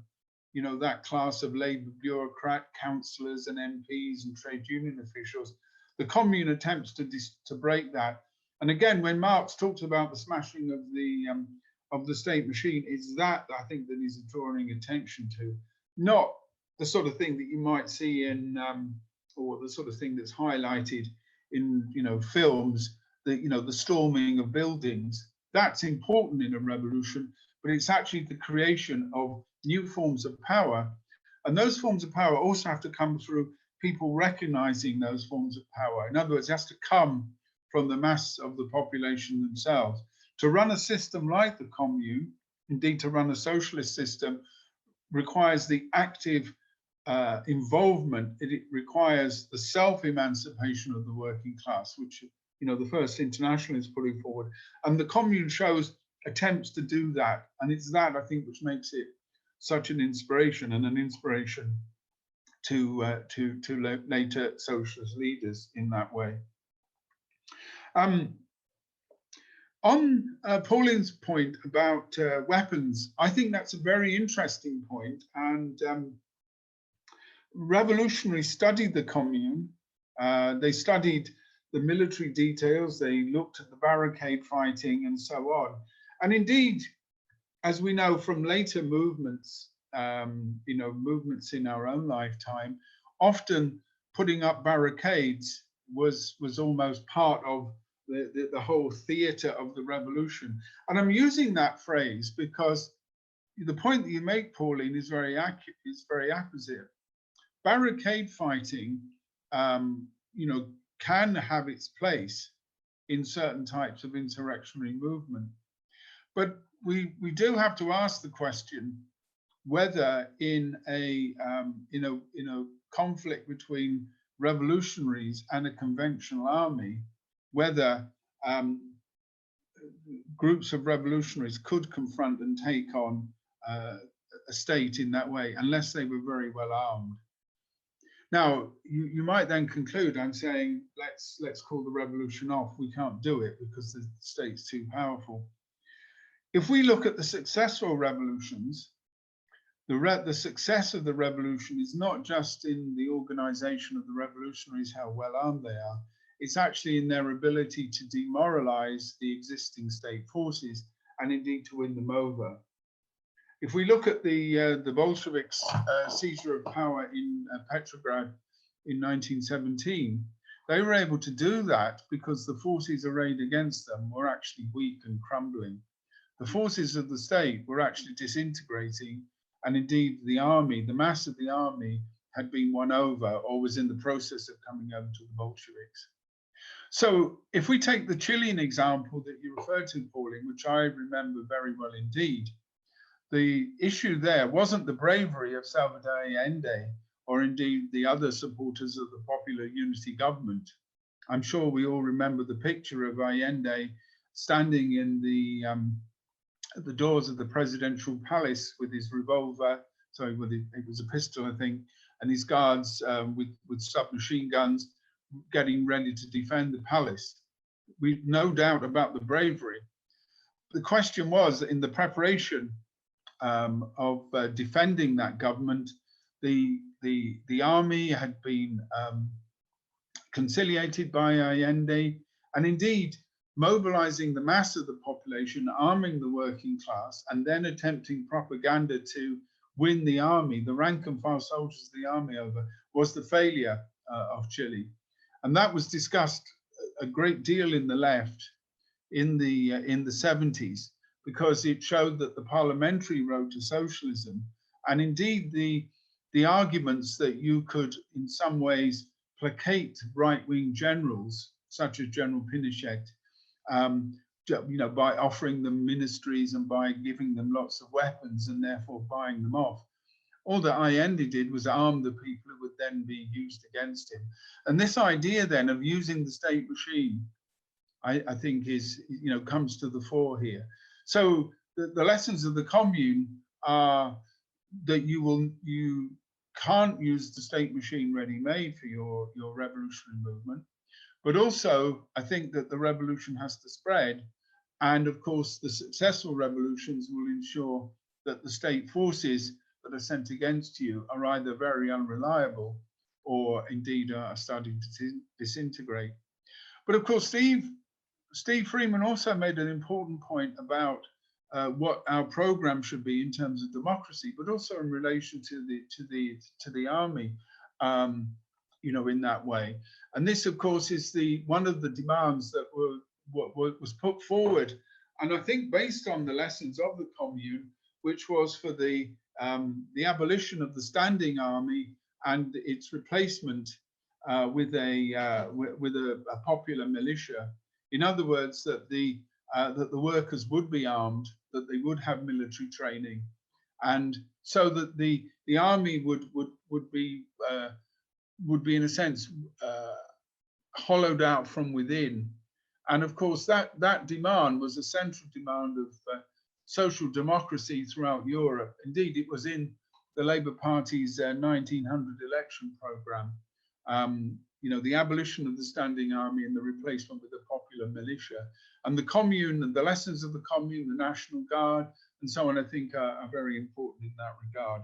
you know, that class of labor bureaucrat, councillors and MPs and trade union officials. The Commune attempts to break that. And again, when Marx talks about the smashing of the state machine, it's that I think that he's drawing attention to, not the sort of thing that you might see in, or the sort of thing that's highlighted in, you know, films, that, you know, the storming of buildings. That's important in a revolution, but it's actually the creation of new forms of power. And those forms of power also have to come through people recognizing those forms of power. In other words, it has to come from the mass of the population themselves. To run a system like the Commune, indeed to run a socialist system, requires the active involvement. It requires the self-emancipation of the working class, which, you know, the First International is putting forward. And the Commune shows attempts to do that. And it's that, I think, which makes it such an inspiration, and an inspiration to later socialist leaders in that way. On Pauline's point about weapons, I think that's a very interesting point. And revolutionaries studied the Commune. They studied the military details. They looked at the barricade fighting and so on. And indeed, as we know from later movements, you know, movements in our own lifetime, often putting up barricades was almost part of the whole theater of the revolution. And I'm using that phrase because the point that you make, Pauline, is very accurate, is very apposite. Barricade fighting, you know, can have its place in certain types of insurrectionary movement. But we do have to ask the question whether in a conflict between revolutionaries and a conventional army, whether groups of revolutionaries could confront and take on a state in that way unless they were very well armed. Now, you might then conclude, I'm saying, let's call the revolution off. We can't do it because the state's too powerful. If we look at the successful revolutions, the success of the revolution is not just in the organization of the revolutionaries, how well armed they are, it's actually in their ability to demoralize the existing state forces and indeed to win them over. If we look at the Bolsheviks' seizure of power in Petrograd in 1917, they were able to do that because the forces arrayed against them were actually weak and crumbling. The forces of the state were actually disintegrating, and indeed the army, the mass of the army, had been won over or was in the process of coming over to the Bolsheviks. So if we take the Chilean example that you referred to, Pauline, which I remember very well indeed, the issue there wasn't the bravery of Salvador Allende or indeed the other supporters of the Popular Unity government. I'm sure we all remember the picture of Allende standing in at the doors of the presidential palace with his revolver, sorry, it was a pistol, I think, and his guards with submachine guns getting ready to defend the palace. We've no doubt about the bravery. The question was, in the preparation of defending that government, the army had been conciliated by Allende, and indeed mobilizing the mass of the population, arming the working class, and then attempting propaganda to win the army, the rank and file soldiers of the army over, was the failure of Chile. And that was discussed a great deal in the left in the 70s, because it showed that the parliamentary road to socialism, and indeed the arguments that you could in some ways placate right-wing generals, such as General Pinochet, by offering them ministries and by giving them lots of weapons and therefore buying them off. All that Allende did was arm the people who would then be used against him. And this idea then of using the state machine, I think comes to the fore here. So the lessons of the Commune are that you can't use the state machine ready-made for your revolutionary movement, but also I think that the revolution has to spread, and of course the successful revolutions will ensure that the state forces that are sent against you are either very unreliable or indeed are starting to disintegrate. But of course, Steve Freeman also made an important point about what our program should be in terms of democracy, but also in relation to the army, in that way. And this, of course, is one of the demands that was put forward, and I think based on the lessons of the Commune, which was for the abolition of the standing army and its replacement with a popular militia. In other words, that the workers would be armed, that they would have military training, and so that the army would be in a sense hollowed out from within. And of course, that demand was a central demand of social democracy throughout Europe. Indeed, it was in the Labour Party's 1900 election programme. The abolition of the standing army and the replacement with a popular militia. And the Commune and the lessons of the Commune, the National Guard, and so on, I think are very important in that regard.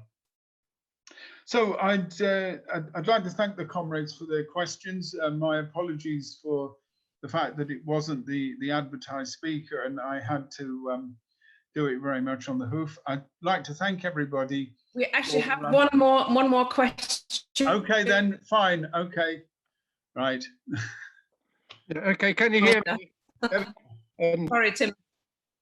So I'd like to thank the comrades for their questions. My apologies for the fact that it wasn't the advertised speaker, and I had to do it very much on the hoof. I'd like to thank everybody. We actually have one more question. Okay, then fine. Okay, right. Okay, can you hear me? Sorry, Tim.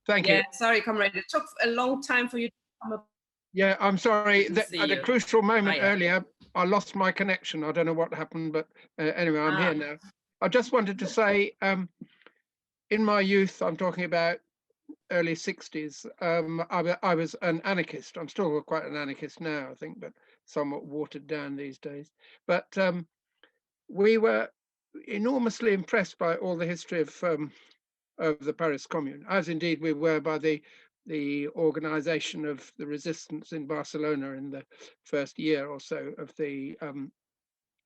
Thank you. Sorry, comrade. It took a long time for you to come up. Yeah, I'm sorry. At a crucial moment Hiya. earlier, I lost my connection. I don't know what happened, but anyway, I'm here now. I just wanted to say, in my youth, I'm talking about early 60s, I was an anarchist. I'm still quite an anarchist now, I think, but somewhat watered down these days. But we were enormously impressed by all the history of of the Paris Commune, as indeed we were by the organization of the resistance in Barcelona in the first year or so of the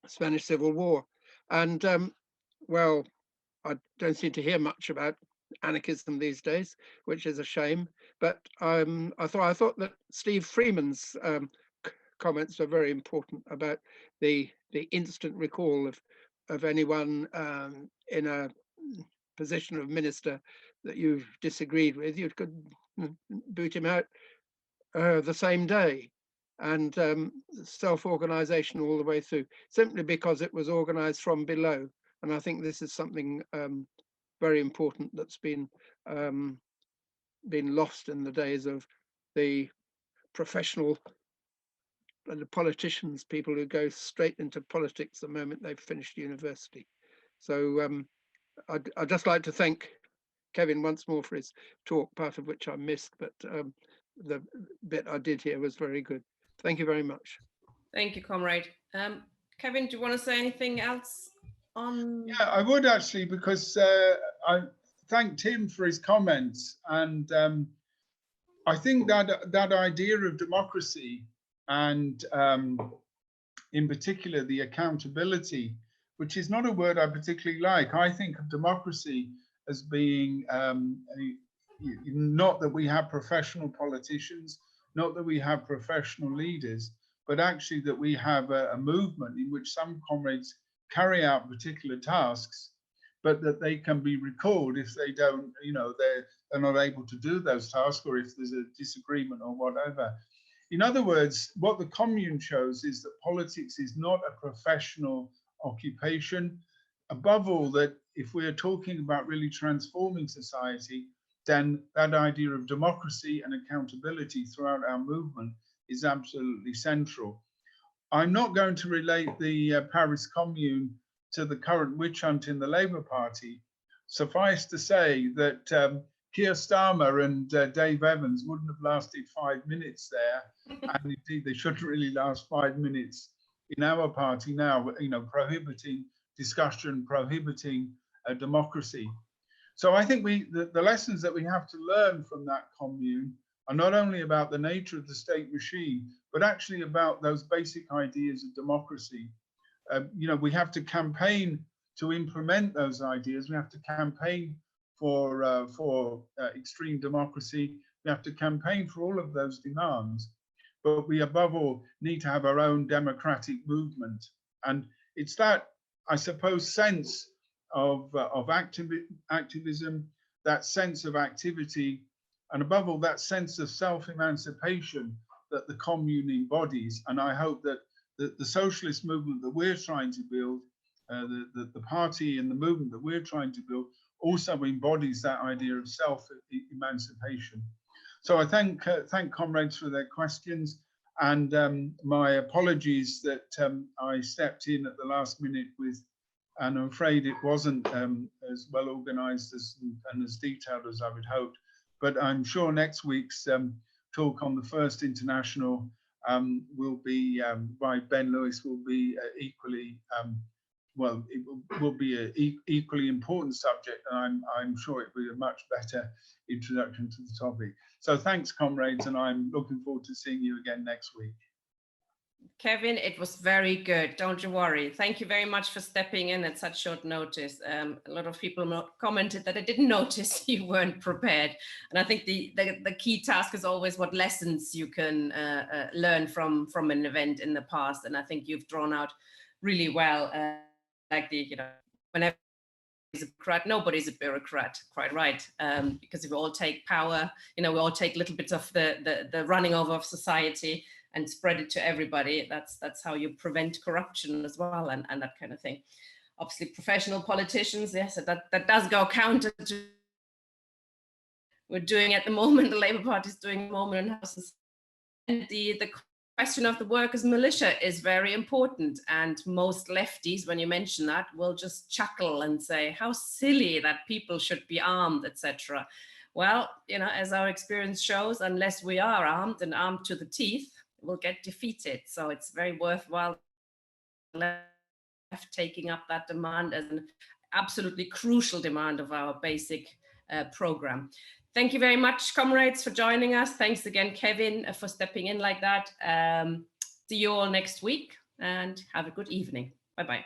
Spanish Civil War. And well, I don't seem to hear much about anarchism these days, which is a shame. But I thought that Steve Freeman's comments are very important about the instant recall of anyone in a position of minister that you've disagreed with. You could boot him out the same day, and self-organization all the way through, simply because it was organized from below. And I think this is something very important that's been lost in the days of the professional and the politicians, people who go straight into politics the moment they've finished university. So I'd just like to thank Kevin once more for his talk, part of which I missed, but the bit I did hear was very good. Thank you very much. Thank you, comrade. Kevin, do you want to say anything else on? Yeah, I would actually, because I thanked him for his comments, and I think that idea of democracy, and in particular the accountability, which is not a word I particularly like. I think of democracy as being not that we have professional politicians, not that we have professional leaders, but actually that we have a movement in which some comrades carry out particular tasks, but that they can be recalled if they don't, they're not able to do those tasks, or if there's a disagreement or whatever. In other words, what the Commune shows is that politics is not a professional occupation. Above all, that if we are talking about really transforming society, then that idea of democracy and accountability throughout our movement is absolutely central. I'm not going to relate the Paris Commune to the current witch hunt in the Labour Party. Suffice to say that Keir Starmer and Dave Evans wouldn't have lasted 5 minutes there, and indeed they shouldn't really last 5 minutes in our party now, prohibiting discussion, prohibiting democracy. So I think the lessons that we have to learn from that commune are not only about the nature of the state machine, but actually about those basic ideas of democracy. We have to campaign to implement those ideas. We have to campaign for extreme democracy. We have to campaign for all of those demands. But we, above all, need to have our own democratic movement. And it's that, I suppose, sense of activism, that sense of activity, and above all, that sense of self-emancipation that the commune embodies. And I hope that the socialist movement that we're trying to build, the party and the movement that we're trying to build, also embodies that idea of self-emancipation. So I thank comrades for their questions, and my apologies that I stepped in at the last minute with, and I'm afraid it wasn't as well organized and as detailed as I would hope. But I'm sure next week's talk on the First International will be by Ben Lewis will be equally well, it will be an equally important subject, and I'm sure it will be a much better introduction to the topic. So thanks, comrades, and I'm looking forward to seeing you again next week. Kevin, it was very good. Don't you worry. Thank you very much for stepping in at such short notice. A lot of people commented that I didn't notice you weren't prepared. And I think the key task is always what lessons you can learn from an event in the past. And I think you've drawn out really well, like whenever is a bureaucrat, nobody's a bureaucrat, quite right. Because if we all take power, we all take little bits of the running over of society and spread it to everybody. That's how you prevent corruption as well, and that kind of thing. Obviously, professional politicians, yes, that does go counter to we're doing at the moment, the Labour Party is doing at the moment in houses. And the question of the workers' militia is very important, and most lefties, when you mention that, will just chuckle and say how silly that people should be armed, etc. Well, as our experience shows, unless we are armed and armed to the teeth, we'll get defeated. So it's very worthwhile taking up that demand as an absolutely crucial demand of our basic program. Thank you very much, comrades, for joining us. Thanks again, Kevin, for stepping in like that. See you all next week and have a good evening. Bye-bye.